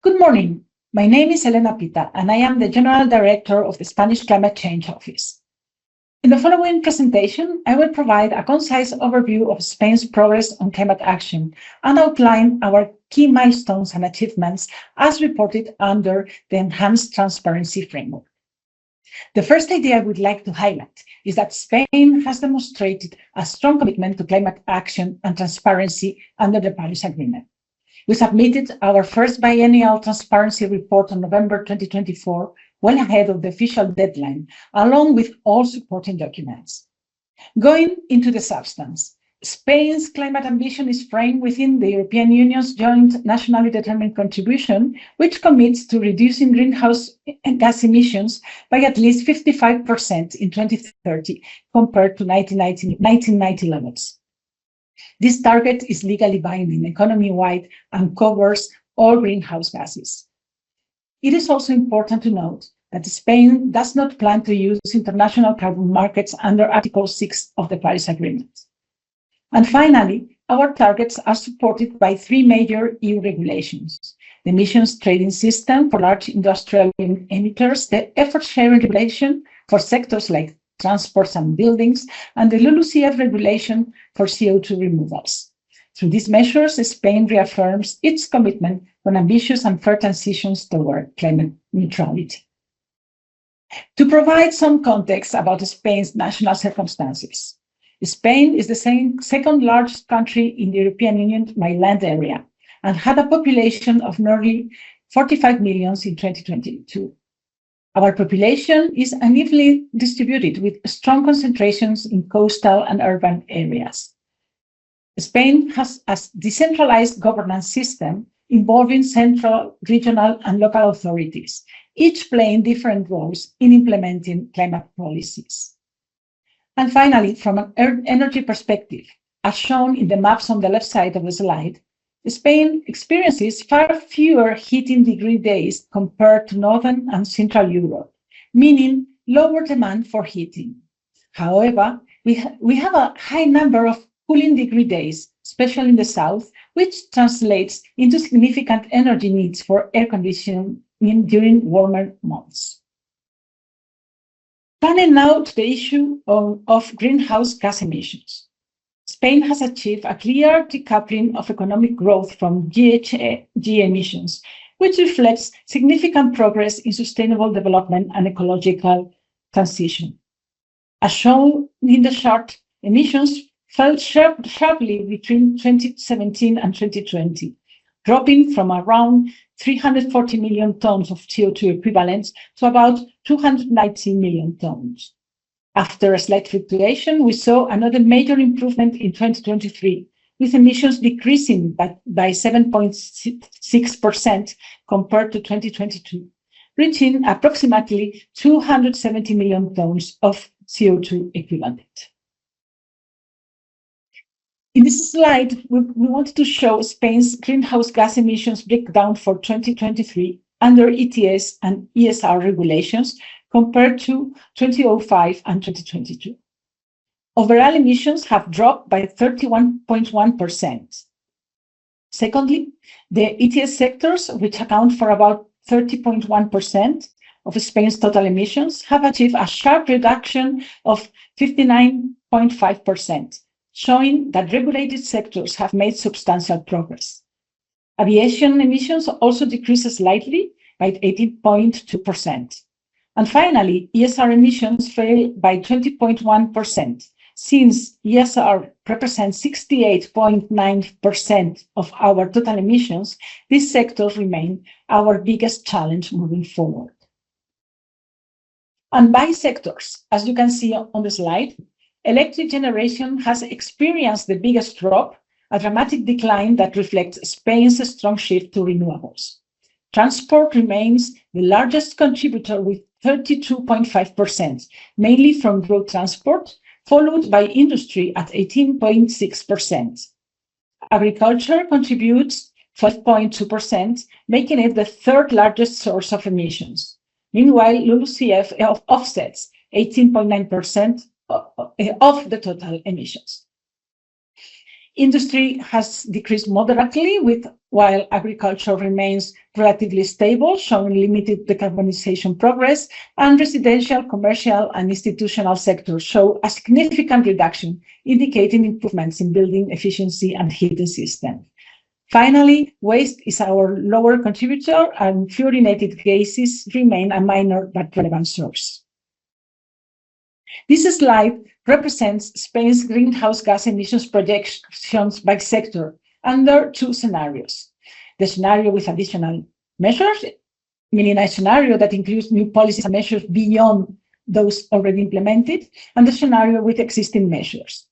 Good morning. My name is Elena Pita, and I am the General Director of the Spanish Climate Change Office. In the following presentation, I will provide a concise overview of Spain's progress on climate action and outline our key milestones and achievements as reported under the Enhanced Transparency Framework. The first idea I would like to highlight is that Spain has demonstrated a strong commitment to climate action and transparency under the Paris Agreement. We submitted our first biennial transparency report on November 2024, well ahead of the official deadline, along with all supporting documents. Going into the substance, Spain's climate ambition is framed within the European Union's joint nationally determined contribution, which commits to reducing greenhouse gas emissions by at least 55% in 2030 compared to 1990 levels. This target is legally binding economy-wide and covers all greenhouse gases. It is also important to note that Spain does not plan to use international carbon markets under Article 6 of the Paris Agreement. And finally, our targets are supported by three major EU regulations: the Emissions Trading System for large industrial emitters, the Effort Sharing Regulation for sectors like transports and buildings, and the LULUCF regulation for CO2 removals. Through these measures, Spain reaffirms its commitment on ambitious and fair transitions toward climate neutrality. To provide some context about Spain's national circumstances, Spain is the second largest country in the European Union by land area and had a population of nearly 45 million in 2022. Our population is unevenly distributed with strong concentrations in coastal and urban areas. Spain has a decentralized governance system involving central, regional, and local authorities, each playing different roles in implementing climate policies. And finally, from an energy perspective, as shown in the maps on the left side of the slide, Spain experiences far fewer heating degree days compared to Northern and Central Europe, meaning lower demand for heating. However, we have a high number of cooling degree days, especially in the south, which translates into significant energy needs for air conditioning during warmer months. Turning now to the issue of greenhouse gas emissions. Spain has achieved a clear decoupling of economic growth from GHG emissions, which reflects significant progress in sustainable development and ecological transition. As shown in the chart, emissions fell sharply between 2017 and 2020, dropping from around 340 million tons of CO2 equivalents to about 290 million tons. After a slight fluctuation, we saw another major improvement in 2023, with emissions decreasing by 7.6% compared to 2022, reaching approximately 270 million tons of CO2 equivalent. In this slide, we wanted to show Spain's greenhouse gas emissions breakdown for 2023 under ETS and ESR regulations compared to 2005 and 2022. Overall emissions have dropped by 31.1%. Secondly, the ETS sectors, which account for about 30.1% of Spain's total emissions, have achieved a sharp reduction of 59.5%, showing that regulated sectors have made substantial progress. Aviation emissions also decreased slightly by 18.2%. And finally, ESR emissions fell by 20.1%. Since ESR represents 68.9% of our total emissions, these sectors remain our biggest challenge moving forward. And by sectors, as you can see on the slide, electric generation has experienced the biggest drop, a dramatic decline that reflects Spain's strong shift to renewables. Transport remains the largest contributor with 32.5%, mainly from road transport, followed by industry at 18.6%. Agriculture contributes 12.2%, making it the third largest source of emissions. Meanwhile, LULUCF offsets 18.9% of the total emissions. Industry has decreased moderately, while agriculture remains relatively stable, showing limited decarbonization progress, and residential, commercial, and institutional sectors show a significant reduction, indicating improvements in building efficiency and heating systems. Finally, waste is our lower contributor, and fluorinated gases remain a minor but relevant source. This slide represents Spain's greenhouse gas emissions projections by sector under two scenarios. The scenario with additional measures, meaning a scenario that includes new policies and measures beyond those already implemented, and the scenario with existing measures.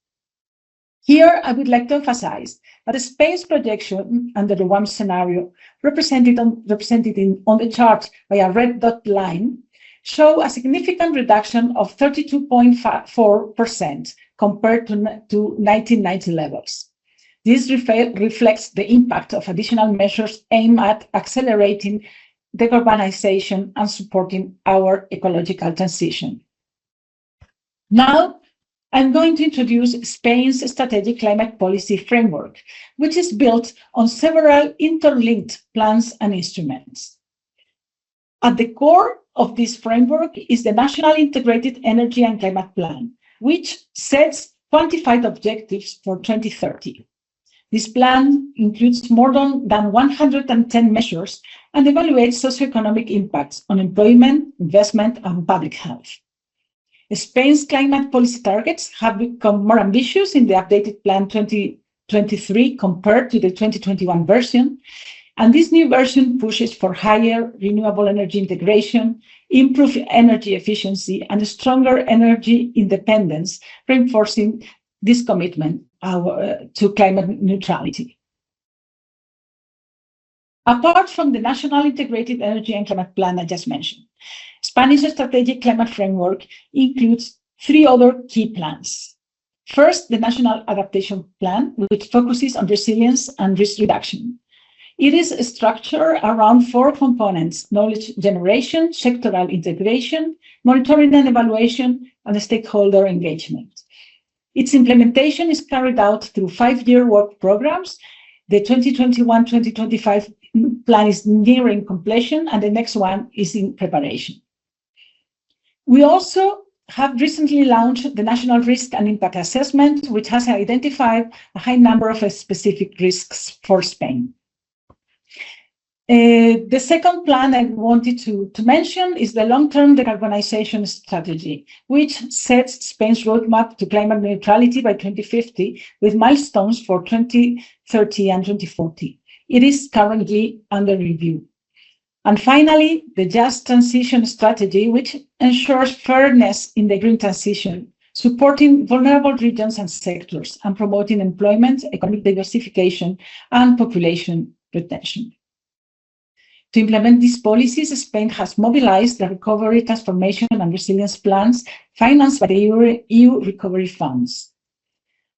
Here, I would like to emphasize that Spain's projection under the one scenario, represented on the chart by a red dot line, show a significant reduction of 32.4% compared to 1990 levels. This reflects the impact of additional measures aimed at accelerating decarbonization and supporting our ecological transition. Now, I'm going to introduce Spain's strategic climate policy framework, which is built on several interlinked plans and instruments. At the core of this framework is the National Integrated Energy and Climate Plan, which sets quantified objectives for 2030. This plan includes more than 110 measures and evaluates socioeconomic impacts on employment, investment, and public health. Spain's climate policy targets have become more ambitious in the updated Plan 2023 compared to the 2021 version, and this new version pushes for higher renewable energy integration, improved energy efficiency, and stronger energy independence, reinforcing this commitment to climate neutrality. Apart from the National Integrated Energy and Climate Plan I just mentioned, Spanish strategic climate framework includes three other key plans. First, the National Adaptation Plan, which focuses on resilience and risk reduction. It is structured around four components: knowledge generation, sectoral integration, monitoring and evaluation, and stakeholder engagement. Its implementation is carried out through 5-year work programs. The 2021-2025 plan is nearing completion, and the next one is in preparation. We also have recently launched the National Risk and Impact Assessment, which has identified a high number of specific risks for Spain. The second plan I wanted to mention is the long-term decarbonization strategy, which sets Spain's roadmap to climate neutrality by 2050 with milestones for 2030 and 2040. It is currently under review. And finally, the Just Transition Strategy, which ensures fairness in the green transition, supporting vulnerable regions and sectors, and promoting employment, economic diversification, and population retention. To implement these policies, Spain has mobilized the Recovery, Transformation, and Resilience Plans financed by the EU Recovery Funds.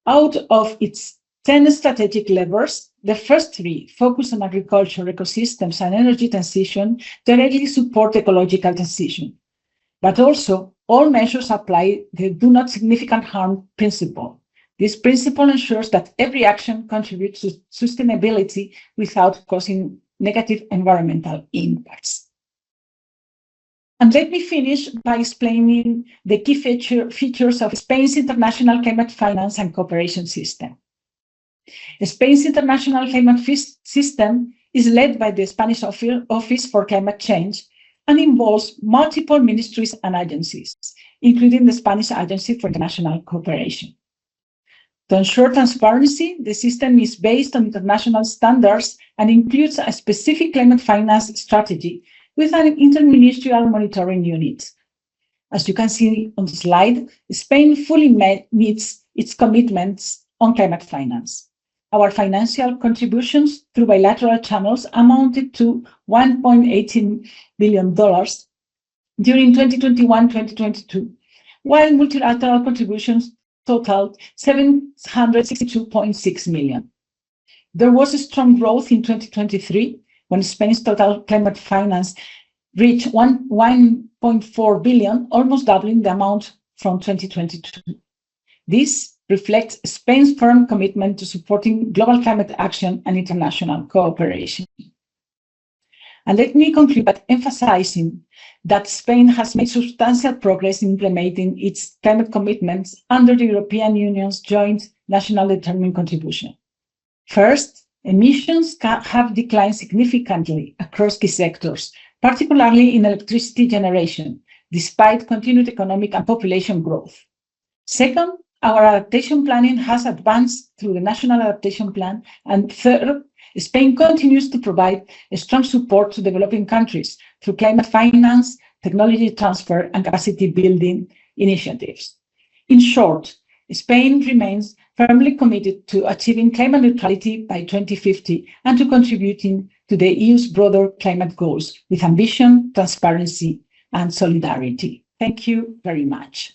Out of its 10 strategic levers, the first 3 focus on agriculture, ecosystems, and energy transition, directly support ecological transition. But also, all measures apply the do not significant harm principle. This principle ensures that every action contributes to sustainability without causing negative environmental impacts. And let me finish by explaining the key features of Spain's international climate finance and cooperation system. Spain's international climate system is led by the Spanish Office for Climate Change and involves multiple ministries and agencies, including the Spanish Agency for International Cooperation. To ensure transparency, the system is based on international standards and includes a specific climate finance strategy with an interministerial monitoring unit. As you can see on the slide, Spain fully meets its commitments on climate finance. Our financial contributions through bilateral channels amounted to $1.18 billion during 2021-2022, while multilateral contributions totaled $762.6 million. There was a strong growth in 2023 when Spain's total climate finance reached $1.4 billion, almost doubling the amount from 2022. This reflects Spain's firm commitment to supporting global climate action and international cooperation. And let me conclude by emphasizing that Spain has made substantial progress in implementing its climate commitments under the European Union's joint national determined contribution. First, emissions have declined significantly across key sectors, particularly in electricity generation, despite continued economic and population growth. Second, our adaptation planning has advanced through the National Adaptation Plan. And third, Spain continues to provide strong support to developing countries through climate finance, technology transfer, and capacity building initiatives. In short, Spain remains firmly committed to achieving climate neutrality by 2050 and to contributing to the EU's broader climate goals with ambition, transparency, and solidarity. Thank you very much.